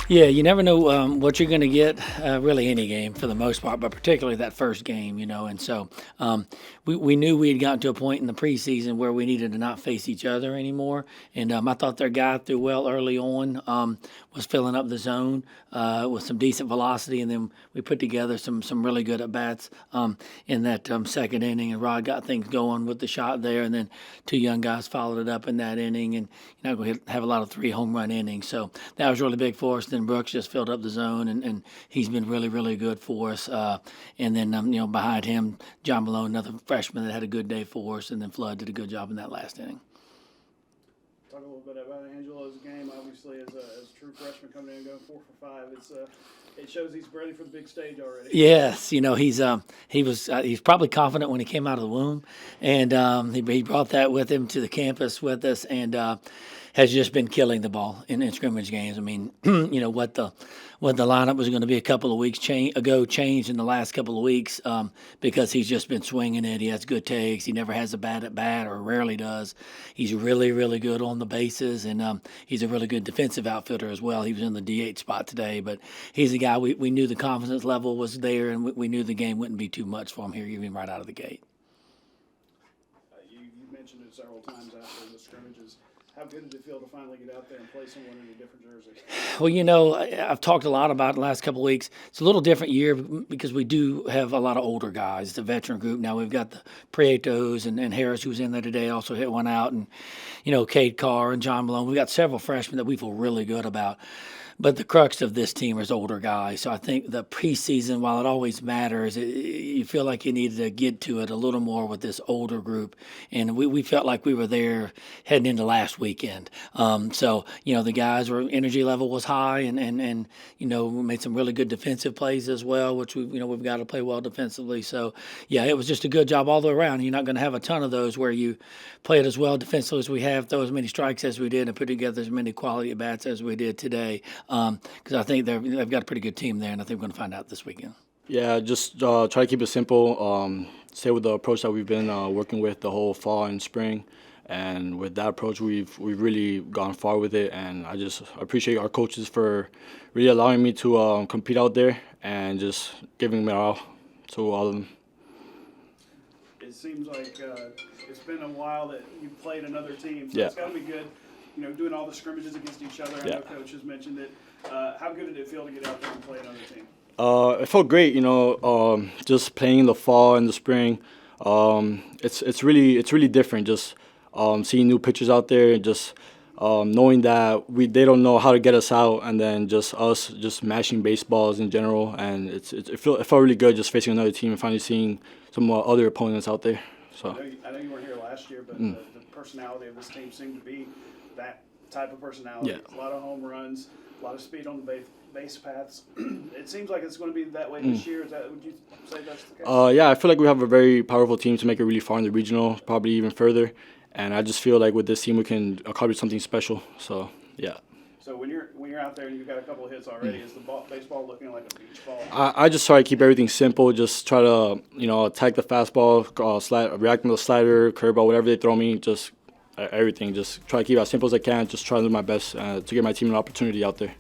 Yeah, you never know what you're going to get, really any game for the most part, but particularly that first game, And so we knew we had gotten to a point in the preseason where we needed to not face each other anymore. And I thought their guy threw well early on, was filling up the zone with some decent velocity. And then we put together some really good at-bats in that second inning. And Rod got things going with the shot there. And then two young guys followed it up in that inning. And we have a lot of 3 home run innings. So that was really big for us. Then Brooks just filled up the zone, and he's been really, really good for us. And then, behind him, John Malone, another freshman that had a good day for us, and then Flood did a good job in that last inning. Talk a little bit about Angelo's game. Obviously, as a true freshman coming in and going 4 for 5, it shows he's ready for the big stage already. Yes, he's probably confident when he came out of the womb, and he brought that with him to the campus with us, and has just been killing the ball in scrimmage games. I mean, what the lineup was going to be a couple of weeks ago changed in the last couple of weeks because he's just been swinging it. He has good takes. He never has a bad at bat, or rarely does. He's really, really good on the bases, and he's a really good defensive outfielder as well. He was in the DH spot today, but he's a guy we knew the confidence level was there, and we knew the game wouldn't be too much for him here, even right out of the gate. You mentioned it several times after the scrimmages. How good did it feel to finally get out there and play someone in a different jersey? Well, I've talked a lot about it the last couple of weeks. It's a little different year because we do have a lot of older guys, the veteran group. Now we've got the Prietos and Harris, who was in there today, also hit one out, and, Cade Carr and John Malone. We've got several freshmen that we feel really good about. But the crux of this team is older guys. So I think the preseason, while it always matters, you feel like you needed to get to it a little more with this older group. And we felt like we were there heading into last weekend. The guys' energy level was high, and we made some really good defensive plays as well, which we've got to play well defensively. So, yeah, it was just a good job all the way around. You're not going to have a ton of those where you play it as well defensively as we have, throw as many strikes as we did, and put together as many quality at-bats as we did today. Because I think they've got a pretty good team there, and I think we're going to find out this weekend. Yeah, just try to keep it simple. Stay with the approach that we've been working with the whole fall and spring, and with that approach, we've really gone far with it. And I just appreciate our coaches for really allowing me to compete out there and just giving me all to all of them. It seems like it's been a while that you've played another team, so Yeah. It's got to be good. Doing all the scrimmages against each other. I know Coach has mentioned it. How good did it feel to get out there and play another team? It felt great, just playing in the fall and the spring. It's really different. Just seeing new pitchers out there, and just knowing that they don't know how to get us out, and then just us just mashing baseballs in general. And it felt really good just facing another team and finally seeing some other opponents out there. So I know you weren't here last year, but the personality of this team seemed to be that type of personality. Yeah. A lot of home runs, a lot of speed on the base paths. It seems like it's going to be that way this year. Would you say that's the case? Yeah, I feel like we have a very powerful team to make it really far in the regional, probably even further. And I just feel like with this team we can accomplish something special. So yeah. So when you're out there and you've got a couple of hits already, is the baseball looking like a beach ball? I just try to keep everything simple. Just try to attack the fastball, reacting to the slider, curveball, whatever they throw me. Just everything. Just try to keep it as simple as I can. Just try to do my best to get my team an opportunity out there.